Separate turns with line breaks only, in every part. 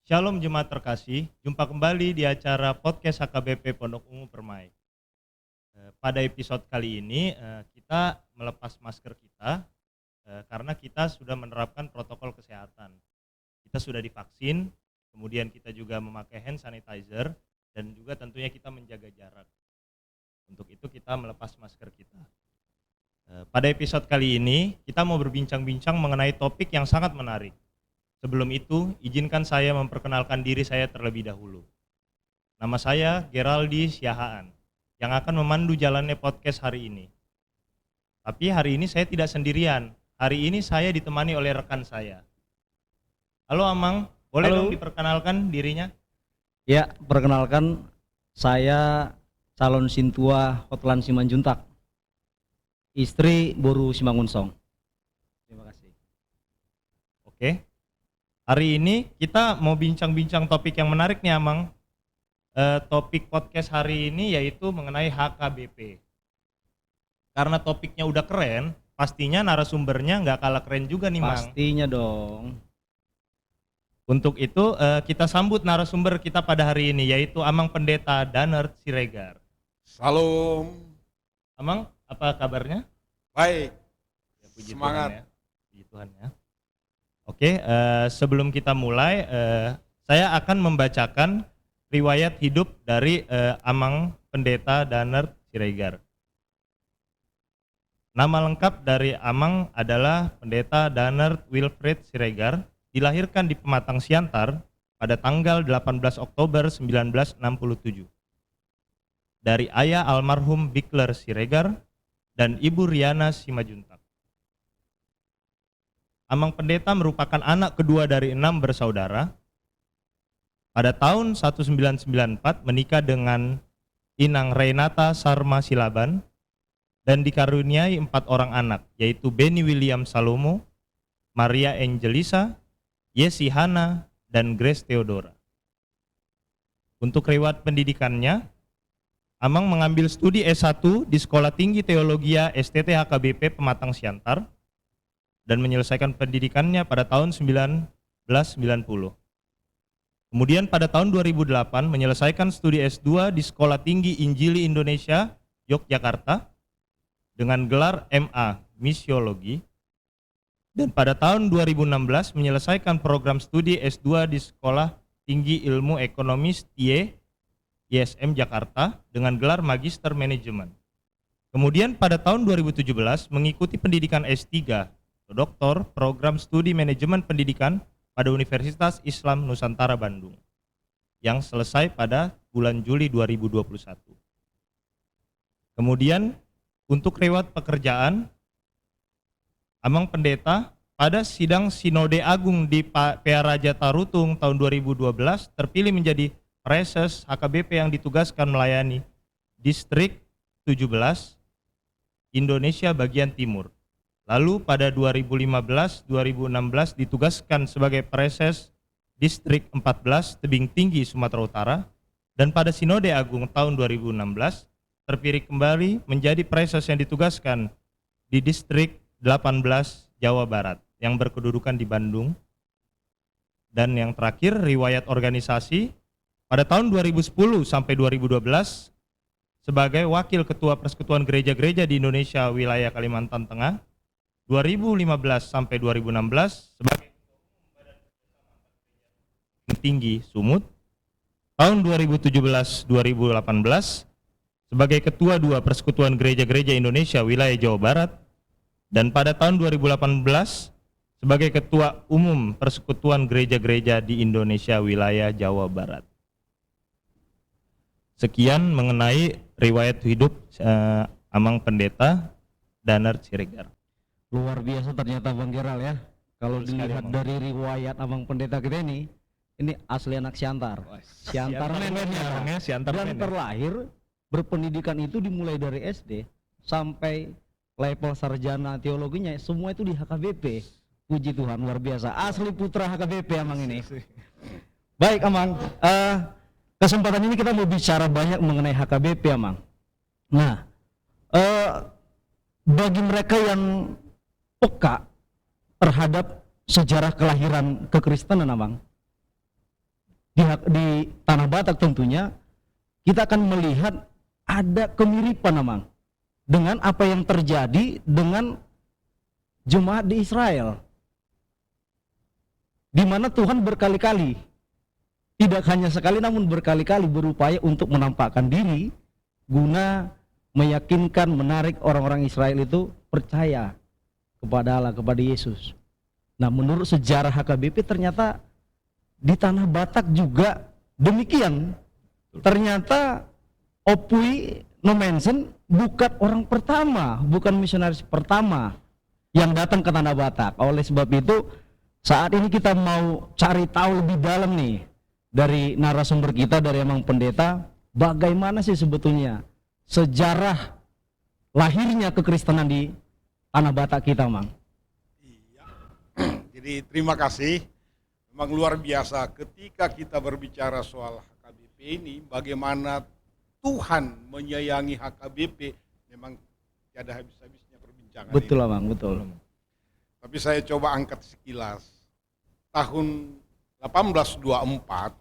Shalom jemaat terkasih, jumpa kembali di acara podcast HKBP Pondok Ungu Permai. Pada episode kali ini kita melepas masker kita karena kita sudah menerapkan protokol kesehatan. Kita sudah divaksin, kemudian kita juga memakai hand sanitizer dan juga tentunya kita menjaga jarak. Untuk itu kita melepas masker kita. Pada episode kali ini kita mau berbincang-bincang mengenai topik yang sangat menarik. Sebelum itu, izinkan saya memperkenalkan diri saya terlebih dahulu. Nama saya Geraldi Siahaan, yang akan memandu jalannya podcast hari ini. Tapi hari ini saya tidak sendirian. Hari ini saya ditemani oleh rekan saya. Halo Amang, boleh
Halo.
dong diperkenalkan dirinya?
Ya, perkenalkan saya calon Sintua Hotlan Simanjuntak, istri Boru Simangunsong. Terima kasih.
Oke. Hari ini kita mau bincang-bincang topik yang menarik nih Amang. Topik podcast hari ini yaitu mengenai HKBP. Karena topiknya udah keren, pastinya narasumbernya nggak kalah keren juga nih Mang.
Pastinya dong.
Untuk itu kita sambut narasumber kita pada hari ini yaitu Amang Pendeta Danert Siregar.
Salam,
Amang, apa kabarnya?
baik,
Ya, puji
Semangat.
Tuhan ya. Puji Tuhan ya. Oke, sebelum kita mulai, saya akan membacakan riwayat hidup dari Amang Pendeta Danert Siregar. Nama lengkap dari Amang adalah Pendeta Danert Wilfried Siregar, dilahirkan di Pematang Siantar pada tanggal 18 Oktober 1967. Dari ayah almarhum Bikler Siregar dan ibu Riana Simajuntak. Amang Pendeta merupakan anak kedua dari 6 bersaudara. Pada tahun 1994 menikah dengan Inang Renata Sarma Silaban dan dikaruniai 4 orang anak, yaitu Benny William Salomo, Maria Angelisa, Yesi Hana, dan Grace Theodora. Untuk riwayat pendidikannya, Amang mengambil studi S1 di Sekolah Tinggi Teologia STT HKBP Pematang Siantar dan menyelesaikan pendidikannya pada tahun 1990. Kemudian pada tahun 2008 menyelesaikan studi S2 di Sekolah Tinggi Injili Indonesia Yogyakarta dengan gelar MA Misiologi. Dan pada tahun 2016 menyelesaikan program studi S2 di Sekolah Tinggi Ilmu Ekonomi STIE ISM Jakarta dengan gelar Magister Manajemen. Kemudian pada tahun 2017 mengikuti pendidikan S3 Doktor Program Studi Manajemen Pendidikan pada Universitas Islam Nusantara Bandung yang selesai pada bulan Juli 2021. Kemudian untuk riwayat pekerjaan, Amang Pendeta pada sidang Sinode Agung di PA Raja Tarutung tahun 2012 terpilih menjadi Preses HKBP yang ditugaskan melayani Distrik 17 Indonesia bagian Timur. Lalu pada 2015-2016 ditugaskan sebagai Preses Distrik 14 Tebing Tinggi Sumatera Utara dan pada Sinode Agung tahun 2016 terpilih kembali menjadi Preses yang ditugaskan di Distrik 18 Jawa Barat yang berkedudukan di Bandung. Dan yang terakhir riwayat organisasi pada tahun 2010 sampai 2012 sebagai Wakil Ketua Persekutuan Gereja-Gereja di Indonesia Wilayah Kalimantan Tengah, 2015 sampai 2016 sebagai Tinggi Sumut, tahun 2017-2018 sebagai Ketua 2 Persekutuan Gereja-Gereja Indonesia Wilayah Jawa Barat, dan pada tahun 2018 sebagai Ketua Umum Persekutuan Gereja-Gereja di Indonesia Wilayah Jawa Barat. Sekian mengenai riwayat hidup Amang Pendeta Danert Siregar.
Luar biasa ternyata Bang Geral ya. Kalau
Betul sekali,
Iya,
dilihat
Bang.
dari riwayat Abang Pendeta kita ini asli anak Siantar. Siantar men
orangnya Siantar
dan
men ya.
terlahir berpendidikan itu dimulai dari SD sampai level sarjana teologinya semua itu di HKBP. Puji Tuhan, luar biasa. Asli putra HKBP Amang ini. Baik Amang, kesempatan ini kita mau bicara banyak mengenai HKBP Amang. Nah, bagi mereka yang peka terhadap sejarah kelahiran kekristenan Abang, di Tanah Batak tentunya kita akan melihat ada kemiripan Amang dengan apa yang terjadi dengan jemaat di Israel, di mana Tuhan berkali-kali, tidak hanya sekali namun berkali-kali berupaya untuk menampakkan diri guna meyakinkan, menarik orang-orang Israel itu percaya kepada Allah, kepada Yesus. Nah, menurut sejarah HKBP ternyata di Tanah Batak juga demikian. Ternyata Opui Nomensen bukan orang pertama, bukan misionaris pertama yang datang ke Tanah Batak. Oleh sebab itu, saat ini kita mau cari tahu lebih dalam nih dari narasumber kita, dari Amang Pendeta, bagaimana sih sebetulnya sejarah lahirnya kekristenan di Tanah Batak kita, Mang.
Iya. Jadi terima kasih. Memang luar biasa ketika kita berbicara soal HKBP ini, bagaimana Tuhan menyayangi HKBP, memang tiada habis-habisnya perbincangan.
Betul,
ini.
Bang, betul.
Tapi saya coba angkat sekilas. Tahun 1824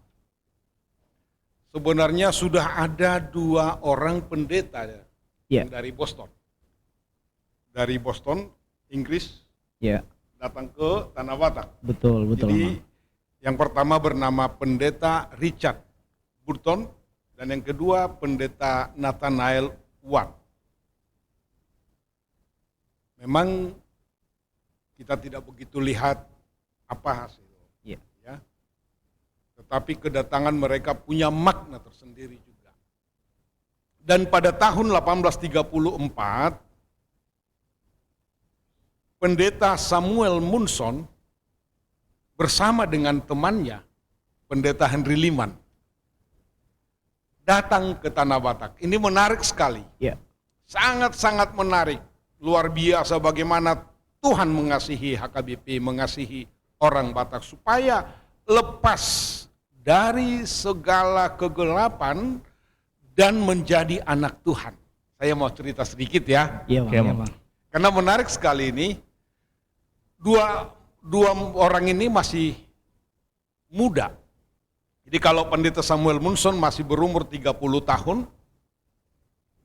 sebenarnya sudah ada 2 orang pendeta yang dari Boston. Dari Boston, Inggris, datang ke Tanah Batak.
Betul, betul.
Jadi
Bang.
yang pertama bernama pendeta Richard Burton dan yang kedua pendeta Nathanael Watt. Memang kita tidak begitu lihat apa hasil. Ya. Tetapi kedatangan mereka punya makna tersendiri juga. Dan pada tahun 1834, pendeta Samuel Munson bersama dengan temannya, pendeta Henry Liman, datang ke Tanah Batak. Ini menarik sekali. Sangat-sangat menarik. Luar biasa bagaimana Tuhan mengasihi HKBP, mengasihi orang Batak supaya lepas dari segala kegelapan dan menjadi anak Tuhan. Saya mau cerita sedikit ya.
Iya, Bang.
Karena menarik sekali ini, dua orang ini masih muda. Jadi kalau pendeta Samuel Munson masih berumur 30 tahun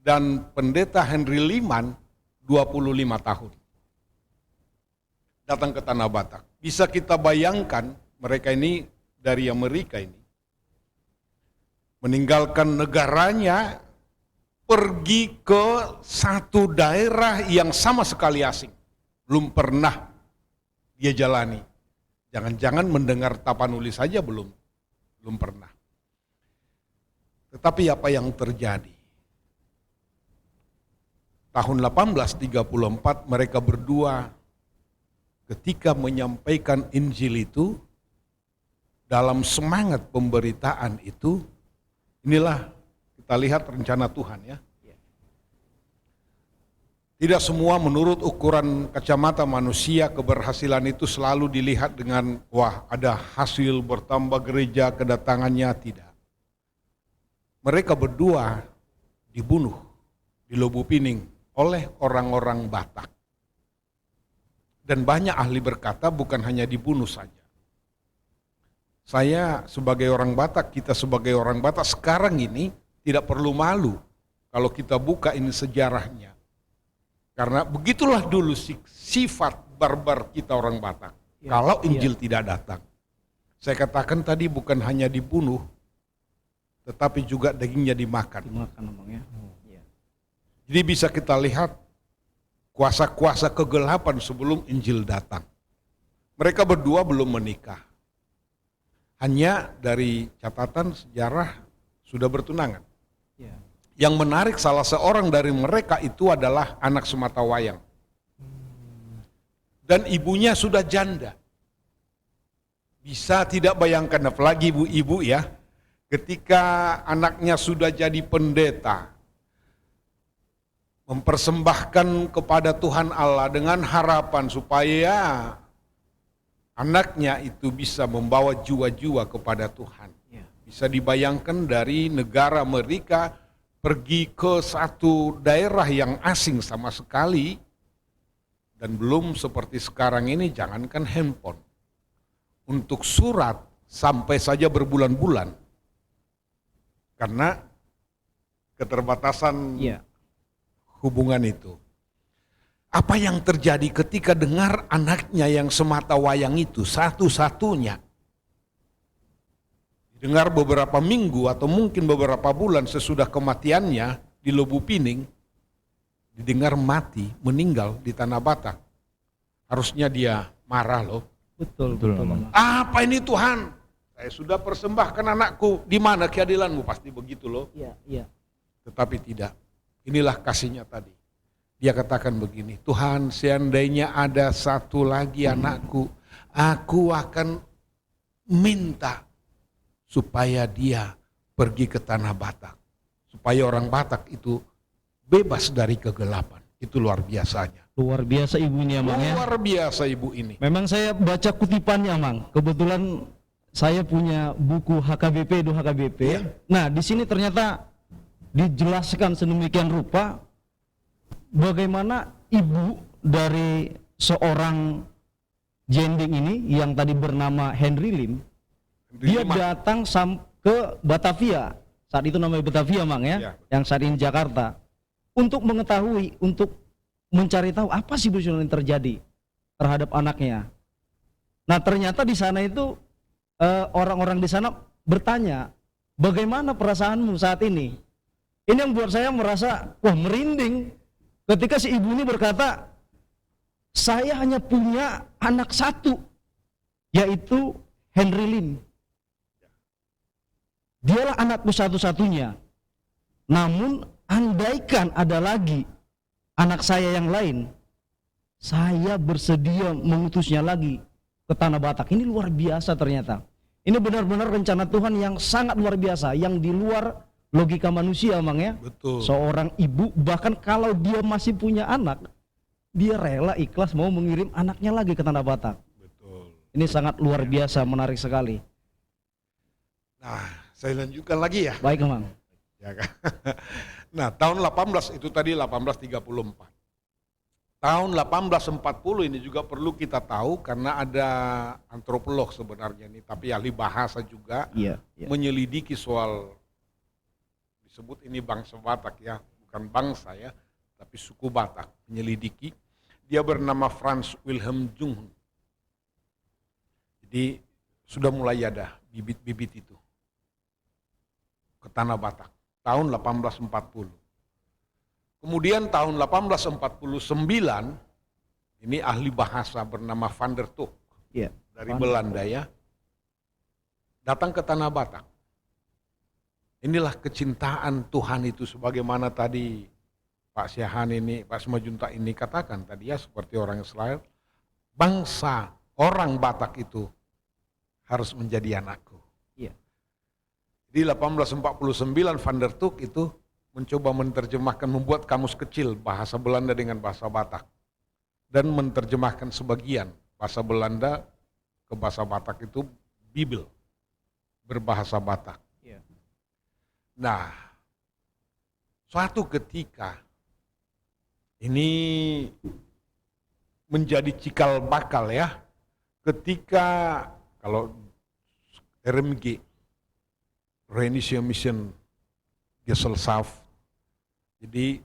dan pendeta Henry Liman 25 tahun. Datang ke Tanah Batak. Bisa kita bayangkan mereka ini dari Amerika ini meninggalkan negaranya pergi ke satu daerah yang sama sekali asing. Belum pernah dia jalani. Jangan-jangan mendengar Tapanuli saja belum pernah. Tetapi apa yang terjadi? Tahun 1834 mereka berdua ketika menyampaikan Injil itu, dalam semangat pemberitaan itu, inilah kita lihat rencana Tuhan ya. Tidak semua menurut ukuran kacamata manusia keberhasilan itu selalu dilihat dengan wah ada hasil bertambah gereja kedatangannya, tidak. Mereka berdua dibunuh di Lobu Pining oleh orang-orang Batak. Dan banyak ahli berkata bukan hanya dibunuh saja. Saya sebagai orang Batak, kita sebagai orang Batak sekarang ini tidak perlu malu kalau kita buka ini sejarahnya. Karena begitulah dulu sifat barbar kita orang Batak. Kalau Injil tidak datang. Saya katakan tadi bukan hanya dibunuh, tetapi juga dagingnya dimakan. Jadi bisa kita lihat kuasa-kuasa kegelapan sebelum Injil datang. Mereka berdua belum menikah. Hanya dari catatan sejarah sudah bertunangan. Yang menarik salah seorang dari mereka itu adalah anak sematawayang. Dan ibunya sudah janda. Bisa tidak bayangkan apalagi ibu-ibu ya, ketika anaknya sudah jadi pendeta, mempersembahkan kepada Tuhan Allah dengan harapan supaya anaknya itu bisa membawa jiwa-jiwa kepada Tuhan. Bisa dibayangkan dari negara Amerika pergi ke satu daerah yang asing sama sekali, dan belum seperti sekarang ini, jangankan handphone. Untuk surat sampai saja berbulan-bulan karena keterbatasan
Iya.
hubungan itu. Apa yang terjadi ketika dengar anaknya yang semata wayang itu satu-satunya dengar beberapa minggu atau mungkin beberapa bulan sesudah kematiannya di Lubu Pining, didengar mati, meninggal di Tanah Batak. Harusnya dia marah loh.
Betul,
Betul,
betul.
Mang.
Mang.
Apa ini Tuhan? Saya sudah persembahkan anakku, di mana keadilanmu? Pasti begitu loh.
Iya, iya.
Tetapi tidak. Inilah kasihnya tadi. Dia katakan begini, Tuhan, seandainya ada satu lagi anakku, aku akan minta supaya dia pergi ke Tanah Batak. Supaya orang Batak itu bebas dari kegelapan. Itu luar biasanya.
Luar biasa ibu ini ya, Mang ya.
Luar biasa ibu ini.
Memang saya baca kutipannya, Mang. Kebetulan saya punya buku HKBP, Edu HKBP.
Iya.
Nah, di sini ternyata dijelaskan sedemikian rupa bagaimana ibu dari seorang jending ini yang tadi bernama Henry Lim, dia datang ke Batavia. Saat itu namanya Batavia, Mang ya,
Iya.
yang saat ini Jakarta, untuk mengetahui, untuk mencari tahu apa sih yang terjadi terhadap anaknya. Nah, ternyata di sana itu orang-orang di sana bertanya, bagaimana perasaanmu saat ini? Ini yang buat saya merasa, wah, merinding ketika si ibu ini berkata, saya hanya punya anak satu, yaitu Henry Lim. Dialah anakku satu-satunya. Namun andaikan ada lagi anak saya yang lain, saya bersedia mengutusnya lagi ke Tanah Batak. Ini luar biasa ternyata. Ini benar-benar rencana Tuhan yang sangat luar biasa, yang di luar logika manusia, Mang ya.
Betul.
Seorang ibu bahkan kalau dia masih punya anak, dia rela ikhlas mau mengirim anaknya lagi ke Tanah Batak.
Betul.
Ini sangat luar biasa, menarik sekali.
Nah, saya lanjutkan lagi ya.
Baik, Mang.
Ya kan? Nah, tahun 18 itu tadi 1834. Tahun 1840 ini juga perlu kita tahu karena ada antropolog sebenarnya ini, tapi ahli bahasa juga
Iya,
menyelidiki soal disebut ini bangsa Batak ya, bukan bangsa ya, tapi suku Batak menyelidiki. Dia bernama Franz Wilhelm Jung. Jadi sudah mulai ada bibit-bibit itu ke Tanah Batak tahun 1840. Kemudian tahun 1849 ini ahli bahasa bernama Van der Toek
Iya.
dari
Van der
Belanda ya datang ke Tanah Batak. Inilah kecintaan Tuhan itu sebagaimana tadi Pak Syahan ini, Pak Semajunta ini katakan tadi ya, seperti orang Israel, bangsa orang Batak itu harus menjadi anakku.
Iya.
Di 1849 Van der Toek itu mencoba menerjemahkan, membuat kamus kecil bahasa Belanda dengan bahasa Batak dan menerjemahkan sebagian bahasa Belanda ke bahasa Batak itu Bibel berbahasa Batak.
Iya.
Nah, suatu ketika ini menjadi cikal bakal ya, ketika kalau RMG Rheinische Mission Gesellschaft, jadi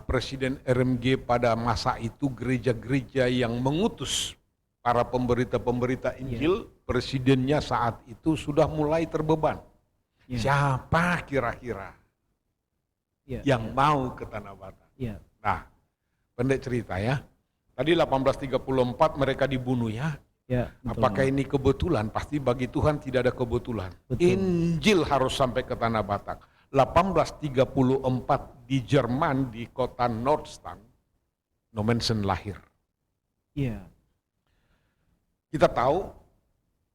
Presiden RMG pada masa itu gereja-gereja yang mengutus para pemberita-pemberita Injil, presidennya saat itu sudah mulai terbeban.
Iya.
Siapa kira-kira
Iya.
yang mau ke Tanah Batak?
Iya.
Nah, pendek cerita ya. Tadi 1834 mereka dibunuh ya.
Ya, betul,
Apakah
Mang.
ini kebetulan? Pasti bagi Tuhan tidak ada kebetulan.
Betul.
Injil harus sampai ke Tanah Batak. 1834 di Jerman, di kota Nordstein, Nommensen lahir.
Iya.
Kita tahu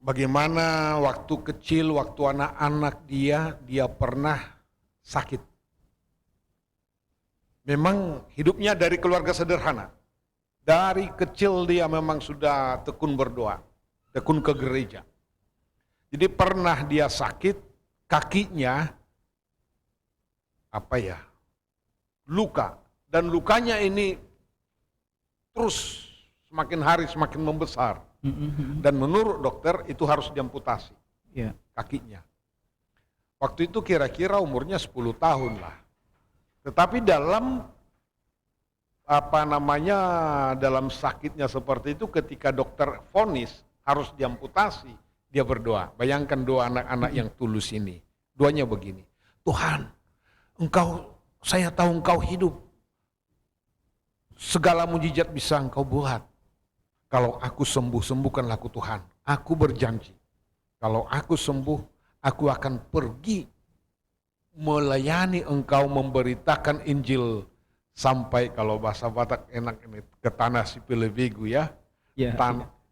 bagaimana waktu kecil, waktu anak-anak dia pernah sakit. Memang hidupnya dari keluarga sederhana. Dari kecil dia memang sudah tekun berdoa, tekun ke gereja. Jadi pernah dia sakit, kakinya luka, dan lukanya ini terus semakin hari semakin membesar. Dan menurut dokter itu harus diamputasi
Ya.
kakinya. Waktu itu kira-kira umurnya 10 tahun lah. Tetapi dalam dalam sakitnya seperti itu, ketika dokter vonis harus diamputasi, dia berdoa. Bayangkan doa anak-anak yang tulus ini. Doanya begini, Tuhan, saya tahu Engkau hidup. Segala mujizat bisa Engkau buat. Kalau aku sembuh, sembuhkanlah aku Tuhan. Aku berjanji, kalau aku sembuh, aku akan pergi melayani Engkau, memberitakan Injil sampai, kalau bahasa Batak enak ini, ke tanah si Pilebegu ya.
Ya.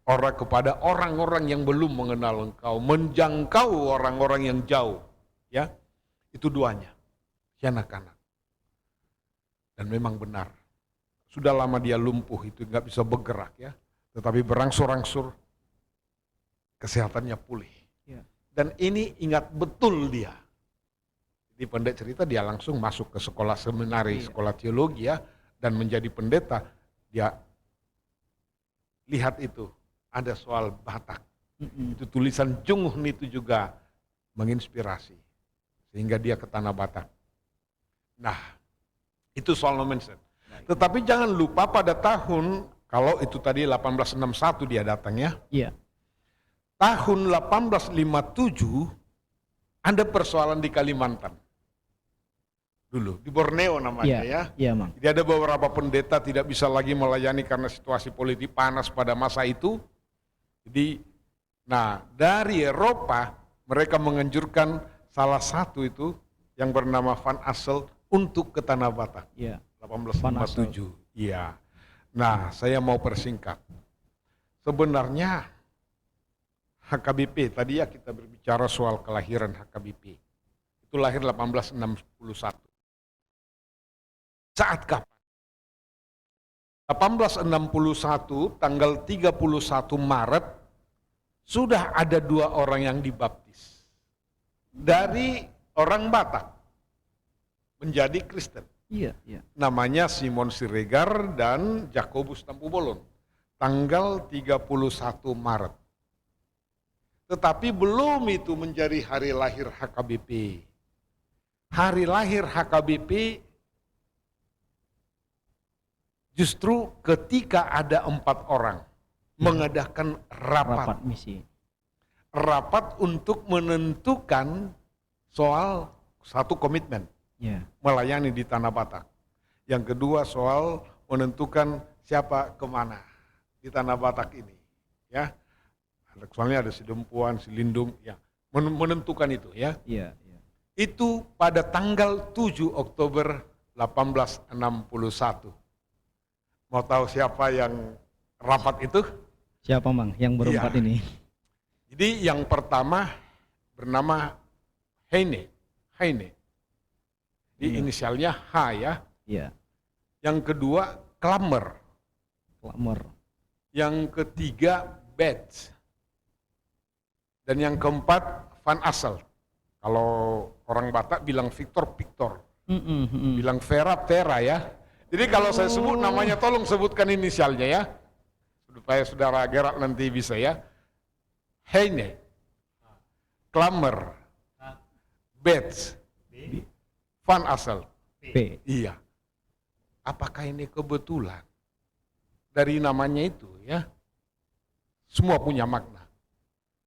Kepada orang-orang yang belum mengenal Engkau, menjangkau orang-orang yang jauh, ya. Itu doanya, si anak-anak. Dan memang benar, sudah lama dia lumpuh, itu nggak bisa bergerak ya, tetapi berangsur-angsur kesehatannya pulih.
Ya.
Dan ini ingat betul dia. Di pendeta cerita dia langsung masuk ke sekolah seminari, sekolah teologi ya, dan menjadi pendeta. Dia lihat itu, ada soal Batak. Itu tulisan Junguh itu juga menginspirasi. Sehingga dia ke tanah Batak. Nah, itu soal Nommensen. Tetapi jangan lupa pada tahun, kalau itu tadi 1861 dia datang ya.
Iya.
Tahun 1857 ada persoalan di Kalimantan. Dulu, di Borneo namanya ya.
Iya, Mang.
Jadi ada beberapa pendeta tidak bisa lagi melayani karena situasi politik panas pada masa itu. Jadi, dari Eropa mereka menganjurkan salah satu itu yang bernama Van Assel untuk ke Tanah Batak.
Iya.
1857. Iya. Nah, saya mau persingkat. Sebenarnya HKBP, tadi ya kita berbicara soal kelahiran HKBP. Itu lahir 1861. Saat kapan? 1861 tanggal 31 Maret sudah ada 2 orang yang dibaptis. Dari orang Batak menjadi Kristen.
Iya, iya.
Namanya Simon Siregar dan Jakobus Tampu-Bolon. Tanggal 31 Maret. Tetapi belum itu menjadi hari lahir HKBP. Hari lahir HKBP justru ketika ada 4 orang mengadakan rapat
misi.
Rapat untuk menentukan soal satu komitmen.
Ya.
Melayani di Tanah Batak. Yang kedua soal menentukan siapa kemana di Tanah Batak ini. Ya, soalnya ada si Dempuan, si Lindung, ya menentukan itu ya.
Iya, iya.
Itu pada tanggal 7 Oktober 1861. Mau tahu siapa yang rapat itu?
Siapa, Mang, yang berempat
Iya.
ini?
Jadi yang pertama bernama Heine. Di inisialnya H ya.
Iya.
Yang kedua Klammer. Yang ketiga Betts. Dan yang keempat Van Assel. Kalau orang Batak bilang Victor. Bilang Vera ya. Jadi kalau saya sebut namanya tolong sebutkan inisialnya ya. Supaya saudara Gerard nanti bisa ya. Heine. Klammer. Betts. Van Assel.
P.
Iya. Apakah ini kebetulan? Dari namanya itu ya. Semua punya makna.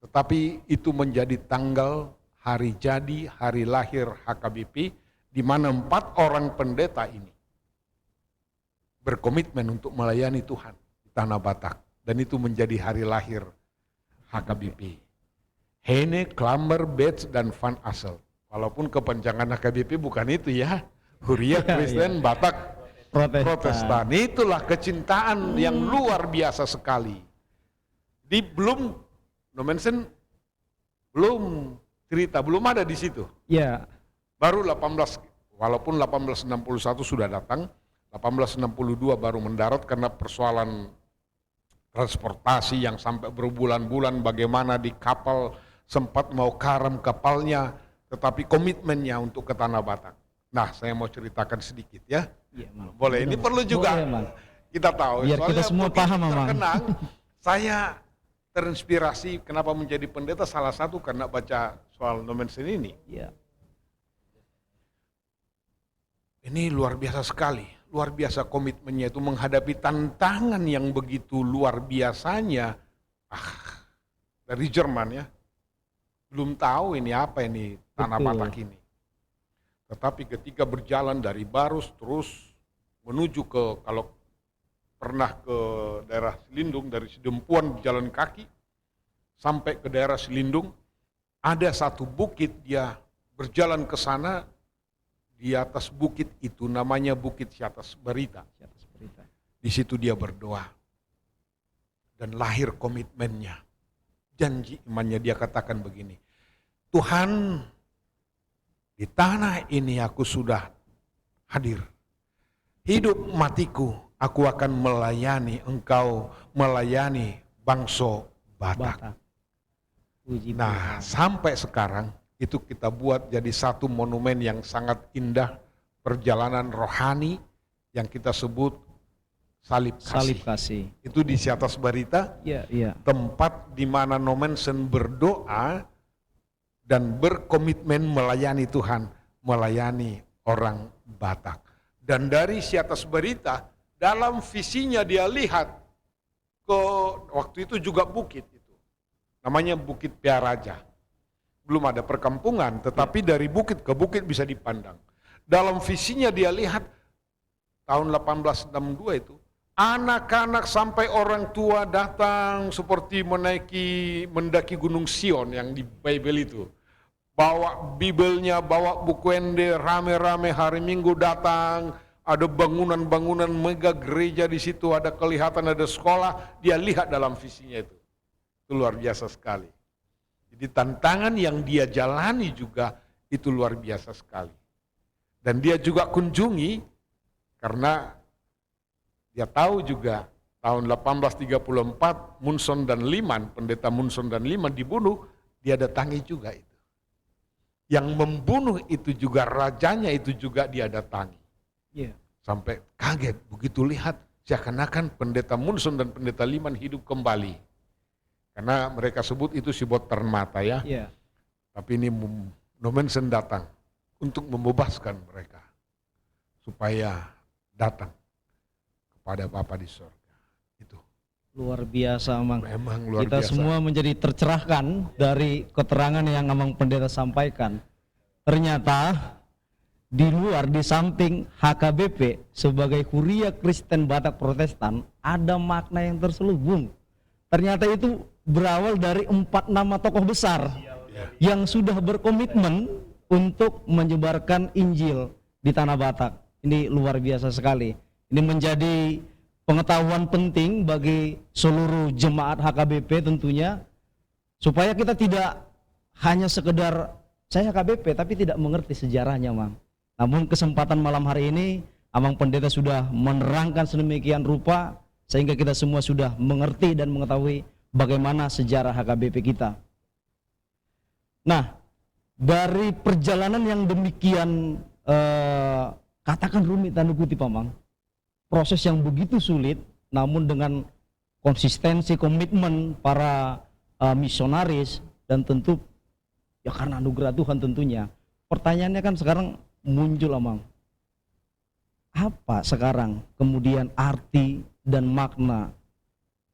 Tetapi itu menjadi tanggal, hari jadi, hari lahir HKBP, di mana 4 orang pendeta ini berkomitmen untuk melayani Tuhan di Tanah Batak. Dan itu menjadi hari lahir HKBP. Heine, Klammer, Betts, dan Van Assel. Walaupun kepanjangan HKBP bukan itu ya. Huria Kristen Batak Protestan. Itulah kecintaan yang luar biasa sekali. Belum Nommensen belum cerita, belum ada di situ.
Ya.
Baru 1861 sudah datang, 1862 baru mendarat karena persoalan transportasi yang sampai berbulan-bulan, bagaimana di kapal sempat mau karam kapalnya, tetapi komitmennya untuk ke Tanah Batak. Nah, saya mau ceritakan sedikit ya.
Iya, Mang.
Boleh, ini perlu juga
Boleh, Mang.
kita tahu.
Biar kita semua
begitu
paham, Mang.
terkenang, saya terinspirasi kenapa menjadi pendeta, salah satu karena baca soal Nommensen ini.
Ya.
Ini luar biasa sekali, luar biasa komitmennya itu menghadapi tantangan yang begitu luar biasanya. Dari Jerman ya, belum tahu ini apa ini Tanah
Betul.
Batak ini. Tetapi ketika berjalan dari Barus terus menuju ke, kalau pernah ke daerah Selindung, dari Sidempuan jalan kaki sampai ke daerah Selindung, ada satu bukit, dia berjalan ke sana. Di atas bukit itu namanya Bukit Siatas Barita. Di situ dia berdoa dan lahir komitmennya, janji imannya. Dia katakan begini, Tuhan, di tanah ini aku sudah hadir, hidup matiku aku akan melayani Engkau, melayani bangsa Batak.
Puji
Nah,
Tuhan.
sampai sekarang itu kita buat jadi satu monumen yang sangat indah, perjalanan rohani yang kita sebut Salib Kasih.
Salib kasih.
Itu di Siatas Barita,
Iya, iya.
tempat di mana Nommensen berdoa dan berkomitmen melayani Tuhan, melayani orang Batak. Dan dari Siatas Barita, dalam visinya dia lihat ke, waktu itu juga bukit itu, namanya Bukit Piaraja. Belum ada perkampungan, tetapi dari bukit ke bukit bisa dipandang. Dalam visinya dia lihat tahun 1862 itu, anak-anak sampai orang tua datang seperti mendaki Gunung Sion yang di Bible itu. Bawa Bibelnya, bawa buku ende, rame-rame hari Minggu datang, ada bangunan-bangunan mega gereja di situ, ada kelihatan ada sekolah, dia lihat dalam visinya itu. Itu luar biasa sekali. Jadi tantangan yang dia jalani juga itu luar biasa sekali. Dan dia juga kunjungi karena dia tahu juga tahun 1834 Munson dan Liman, pendeta Munson dan Liman dibunuh, dia datangi juga itu. Yang membunuh itu juga rajanya itu juga dia datangi.
Iya.
Sampai kaget begitu lihat seakan-akan pendeta Munson dan pendeta Liman hidup kembali. Karena mereka sebut itu sibot ternmata ya.
Iya.
Tapi ini Nommensen datang untuk membebaskan mereka supaya datang kepada Bapa di surga. Itu
Luar biasa, Mang.
memang luar
Kita
biasa.
semua menjadi tercerahkan dari keterangan yang Amang Pendeta sampaikan. Ternyata di luar, di samping HKBP sebagai Kuria Kristen Batak Protestan, ada makna yang terselubung. Ternyata itu berawal dari 4 nama tokoh besar yang sudah berkomitmen untuk menyebarkan Injil di Tanah Batak. Ini luar biasa sekali. Ini menjadi pengetahuan penting bagi seluruh jemaat HKBP tentunya, supaya kita tidak hanya sekedar saya HKBP tapi tidak mengerti sejarahnya, Mang. Namun kesempatan malam hari ini Amang Pendeta sudah menerangkan sedemikian rupa sehingga kita semua sudah mengerti dan mengetahui bagaimana sejarah HKBP kita. Nah, dari perjalanan yang demikian katakan rumit tanda kutip, Amang, proses yang begitu sulit, namun dengan konsistensi komitmen para misionaris dan tentu ya karena anugerah Tuhan tentunya. Pertanyaannya kan sekarang muncul, Amang, apa sekarang kemudian arti dan makna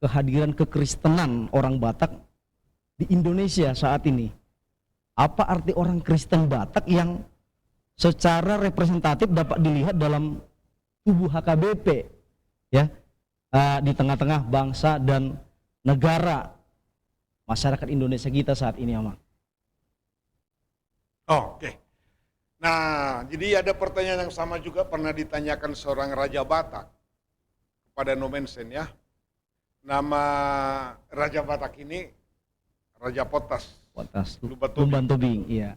kehadiran kekristenan orang Batak di Indonesia saat ini? Apa arti orang Kristen Batak yang secara representatif dapat dilihat dalam tubuh HKBP ya, di tengah-tengah bangsa dan negara masyarakat Indonesia kita saat ini, Amang?
Oke. Nah, jadi ada pertanyaan yang sama juga pernah ditanyakan seorang Raja Batak kepada Nommensen ya. Nama Raja Batak ini Raja Potas.
Potas,
Lumban
Lumban Tobing, iya.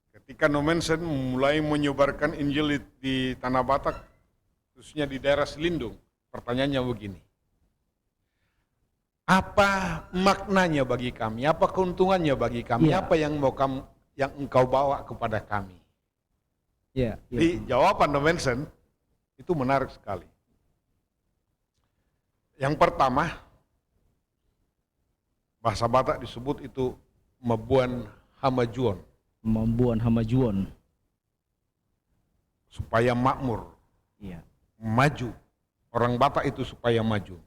Ketika Nommensen mulai menyebarkan Injil di Tanah Batak, khususnya di daerah Selindung, pertanyaannya begini. Apa maknanya bagi kami? Apa keuntungannya bagi kami?
Iya.
Apa yang yang engkau bawa kepada kami?
Iya, iya.
Di jawaban Nommensen itu menarik sekali. Yang pertama, Bahasa Batak disebut itu Mabuan Hamajuon,
Membuat hamajuan.
supaya makmur,
Iya.
maju. Orang Batak itu supaya maju.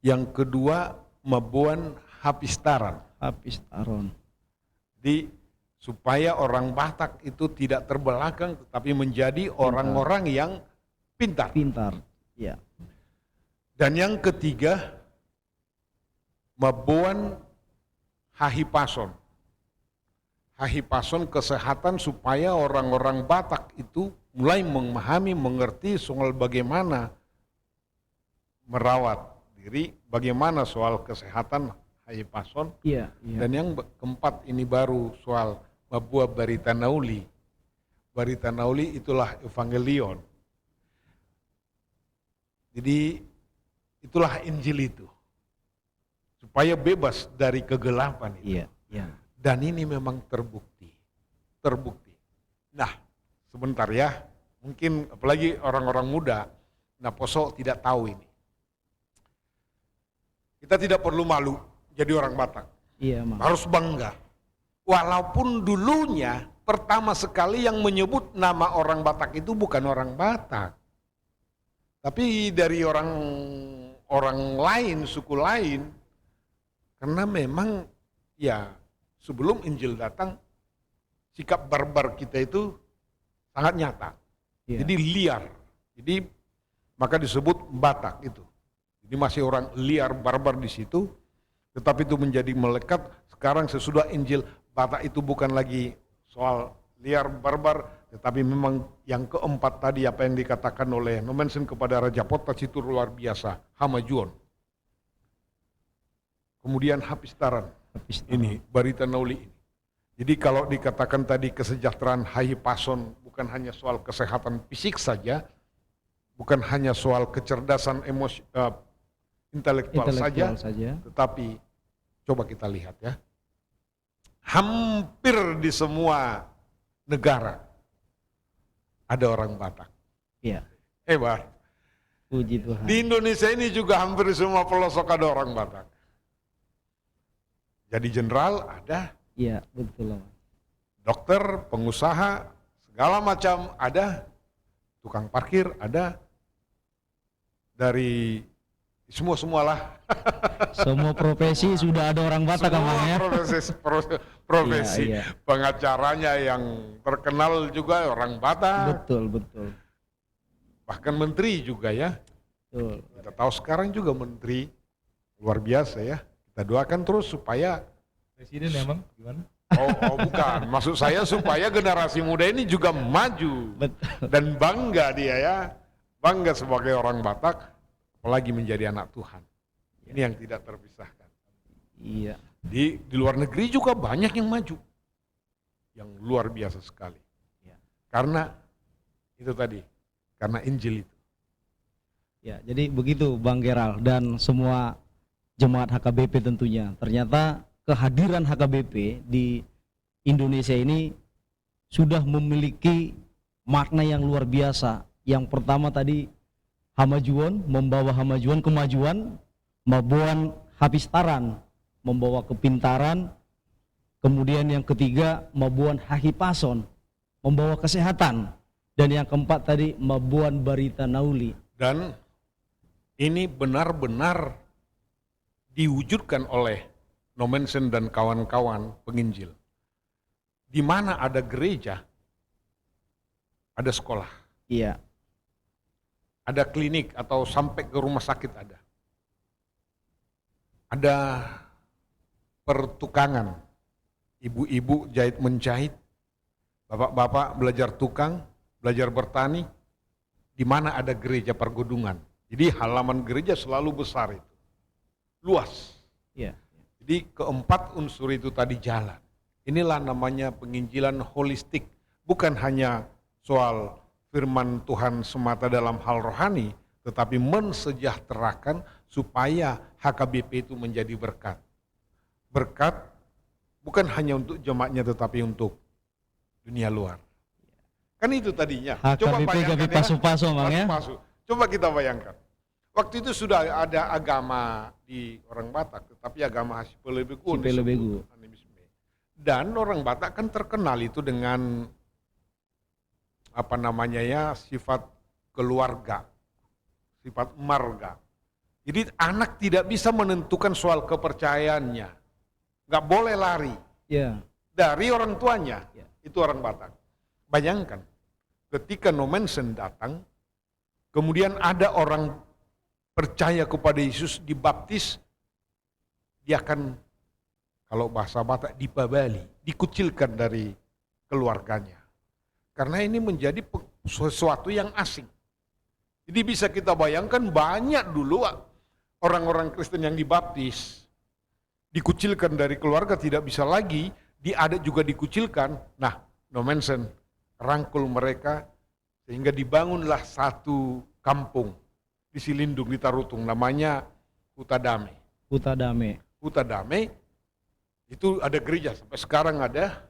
Yang kedua, Mabuan Hapistaran.
Habis taron.
Supaya orang Batak itu tidak terbelakang tetapi menjadi orang-orang yang pintar.
Pintar. Iya.
Dan yang ketiga, Mabuan Hahipason. Hahipason kesehatan supaya orang-orang Batak itu mulai memahami, mengerti soal bagaimana merawat diri, bagaimana soal kesehatan Hahipason.
Iya. Iya.
Dan yang keempat ini baru soal Mabua Barita Nauli. Barita Nauli itulah Evangelion. Jadi itulah Injil itu. Supaya bebas dari kegelapan itu.
Iya. Iya.
Dan ini memang terbukti. Terbukti. Nah, sebentar ya. Mungkin apalagi orang-orang muda, nah poso tidak tahu ini. Kita tidak perlu malu jadi orang Batak.
Iya, Mang.
Harus bangga. Walaupun dulunya pertama sekali yang menyebut nama orang Batak itu bukan orang Batak. Tapi dari orang lain, suku lain. Karena memang ya sebelum Injil datang, sikap barbar kita itu sangat nyata.
Iya.
Jadi liar. Jadi maka disebut Batak itu. Jadi masih orang liar barbar di situ. Tetapi itu menjadi melekat. Sekarang sesudah Injil, Batak itu bukan lagi soal liar barbar, tetapi memang yang keempat tadi apa yang dikatakan oleh Nomensen kepada Raja Potas itu luar biasa, Hamajuon. Kemudian Hapistaran,
Habis taron.
ini Barita Nauli ini. Jadi kalau dikatakan tadi kesejahteraan Hahipason bukan hanya soal kesehatan fisik saja, bukan hanya soal kecerdasan intelektual saja, tetapi coba kita lihat ya. Hampir di semua negara ada orang Batak.
Iya.
Hebat.
Puji Tuhan.
Di Indonesia ini juga hampir di semua pelosok ada orang Batak. Jadi jenderal ada,
Iya, betul, Mang.
dokter, pengusaha, segala macam ada, tukang parkir ada, dari semua-semualah.
Semua profesi sudah ada orang Batak,
Semua
Mang, ya.
profesi
Iya, iya.
pengacaranya yang terkenal juga orang Batak,
Betul, betul.
bahkan menteri juga ya.
Betul.
Kita tahu sekarang juga menteri luar biasa ya. Kita doakan terus supaya
Presiden emang gimana?
oh bukan, maksud saya supaya generasi muda ini juga maju
Betul.
dan bangga dia ya, bangga sebagai orang Batak, apalagi menjadi anak Tuhan. Ini yang tidak terpisahkan.
Iya.
Di luar negeri juga banyak yang maju, yang luar biasa sekali.
Ya.
Karena itu tadi, karena Injil itu.
Ya, jadi begitu Bang Geral dan semua jemaat HKBP tentunya. Ternyata kehadiran HKBP di Indonesia ini sudah memiliki makna yang luar biasa. Yang pertama tadi Hamajuon, membawa Hamajuon kemajuan, Mabuan Hapistaran, membawa kepintaran, kemudian yang ketiga Mabuan Hahipason, membawa kesehatan, dan yang keempat tadi Mabuan Barita Nauli.
Dan ini benar-benar diwujudkan oleh Nomensen dan kawan-kawan penginjil. Di mana ada gereja, ada sekolah,
Iya,
ada klinik atau sampai ke rumah sakit ada. Ada pertukangan, ibu-ibu jahit menjahit, bapak-bapak belajar tukang, belajar bertani, di mana ada gereja pergudungan. Jadi halaman gereja selalu besar itu, luas.
iya,
Jadi keempat unsur itu tadi jalan. Inilah namanya penginjilan holistik, bukan hanya soal firman Tuhan semata dalam hal rohani, tetapi mensejahterakan supaya HKBP itu menjadi berkat. Berkat bukan hanya untuk jemaatnya tetapi untuk dunia luar. Kan itu tadinya.
HKBP
bayangkan
Gabi
ya,
Paso-Paso, Mang, ya.
Paso-paso. Coba kita bayangkan. Waktu itu sudah ada agama di orang Batak, tetapi agama Sipelebegu.
Sipelebegu.
Dan orang Batak kan terkenal itu dengan apa namanya ya, sifat keluarga, sifat marga. Jadi anak tidak bisa menentukan soal kepercayaannya, nggak boleh lari
Ya.
dari orang tuanya.
Ya.
Itu orang Batak. Bayangkan, ketika Nomensen datang, kemudian ada orang percaya kepada Yesus, dibaptis, dia akan, kalau bahasa Batak, dipabali, dikucilkan dari keluarganya. Karena ini menjadi sesuatu yang asing. Jadi bisa kita bayangkan banyak dulu orang-orang Kristen yang dibaptis, dikucilkan dari keluarga, tidak bisa lagi, diadat juga dikucilkan. Nah, Nomensen rangkul mereka sehingga dibangunlah satu kampung di Silindung, di Tarutung, namanya Huta Damai.
Huta Damai.
Huta Damai itu ada gereja sampai sekarang ada.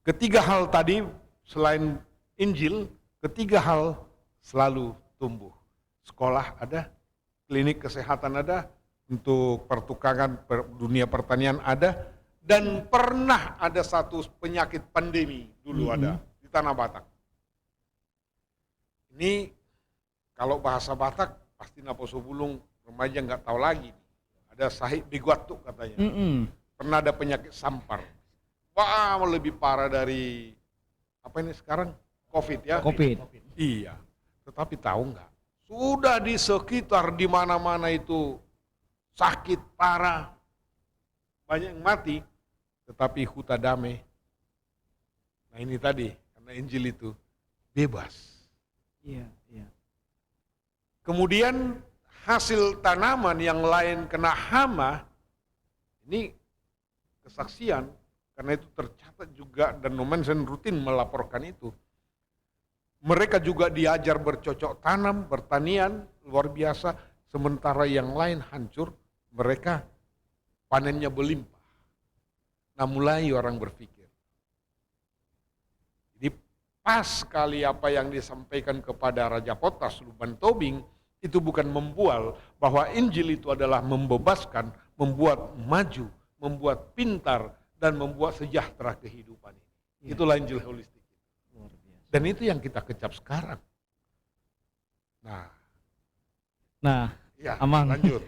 Ketiga hal tadi selain Injil, ketiga hal selalu tumbuh. Sekolah ada, klinik kesehatan ada, untuk pertukangan dunia pertanian ada, dan pernah ada satu penyakit pandemi dulu ada di Tanah Batak. Ini kalau bahasa Batak pasti Naposo Bulung remaja nggak tahu lagi. Ada sahih biguatu katanya. Pernah ada penyakit sampar. Wah, lebih parah dari apa ini sekarang? COVID ya?
Covid.
Iya. Tetapi tahu nggak? Sudah di sekitar di mana-mana itu sakit parah, banyak yang mati, tetapi Huta Damai, nah ini tadi, karena Injil itu bebas.
Iya, iya.
Kemudian hasil tanaman yang lain kena hama, ini kesaksian, karena itu tercatat juga dan Nomensen rutin melaporkan itu. Mereka juga diajar bercocok tanam, bertanian, luar biasa, sementara yang lain hancur, mereka panennya berlimpah. Nah mulai orang berpikir. Jadi pas sekali apa yang disampaikan kepada Raja Potas, Luban Tobing, itu bukan membual, bahwa Injil itu adalah membebaskan, membuat maju, membuat pintar, dan membuat sejahtera kehidupan ini.
Ya.
Itulah Injil holistik.
Luar biasa.
Dan itu yang kita kecap sekarang.
Nah,
Ya,
Amang.
lanjut.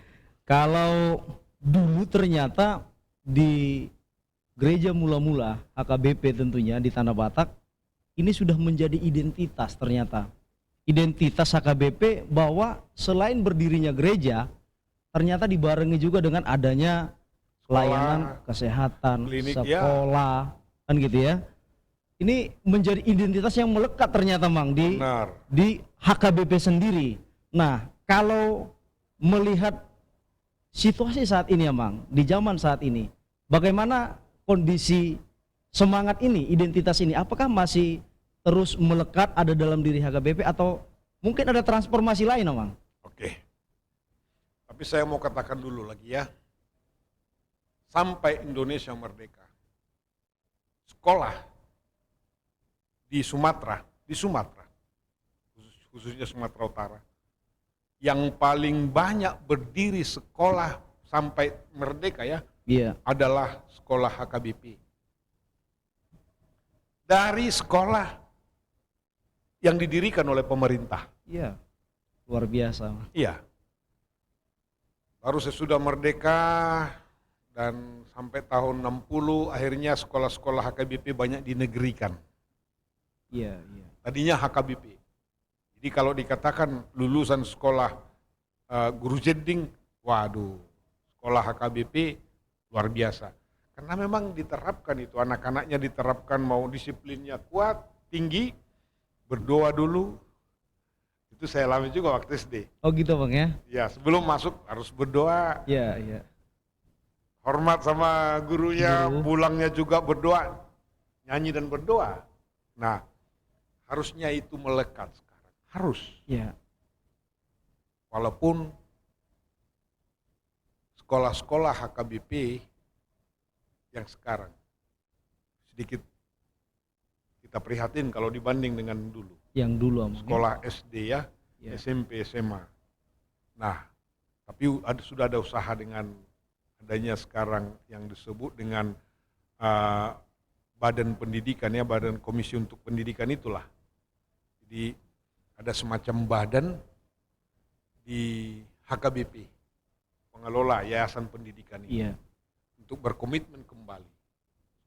Kalau dulu ternyata di gereja mula-mula HKBP tentunya di Tanah Batak ini sudah menjadi identitas ternyata. Identitas HKBP bahwa selain berdirinya gereja ternyata dibarengi juga dengan adanya layanan kesehatan,
klinik,
sekolah, kan gitu ya. Ini menjadi identitas yang melekat ternyata Mang
Benar.
di HKBP sendiri. Nah, kalau melihat situasi saat ini ya Mang, di zaman saat ini, bagaimana kondisi semangat ini, identitas ini, apakah masih terus melekat ada dalam diri HKBP atau mungkin ada transformasi lain Mang?
Oke. Tapi saya mau katakan dulu lagi ya. Sampai Indonesia merdeka, sekolah di Sumatera, khususnya Sumatera Utara, yang paling banyak berdiri sekolah sampai merdeka ya,
Iya.
adalah sekolah HKBP. Dari sekolah yang didirikan oleh pemerintah.
Iya. Luar biasa. Mang.
Iya. Baru sesudah merdeka dan sampai tahun 60 akhirnya sekolah-sekolah HKBP banyak dinegerikan.
Iya, iya.
Tadinya HKBP. Jadi kalau dikatakan lulusan sekolah guru jending, waduh, sekolah HKBP luar biasa. Karena memang diterapkan itu, anak-anaknya diterapkan mau disiplinnya kuat, tinggi, berdoa dulu. Itu saya alami juga waktu SD.
Oh gitu Bang ya?
Ya, sebelum masuk harus berdoa,
Iya, iya.
hormat sama gurunya,
Guru.
pulangnya juga berdoa, nyanyi dan berdoa. Nah, harusnya itu melekat sekarang. Harus.
Iya.
Walaupun sekolah-sekolah HKBP yang sekarang sedikit kita prihatin kalau dibanding dengan dulu.
Yang dulu Amang.
Sekolah SD ya,
Ya.
SMP, SMA. Nah, tapi sudah ada usaha dengan adanya sekarang yang disebut dengan badan pendidikan ya, badan komisi untuk pendidikan itulah. Jadi ada semacam badan di HKBP, pengelola yayasan pendidikan ini, untuk berkomitmen kembali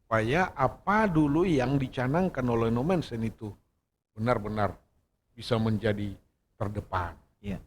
supaya apa dulu yang dicanangkan oleh Nomensen itu benar-benar bisa menjadi terdepan.
Iya.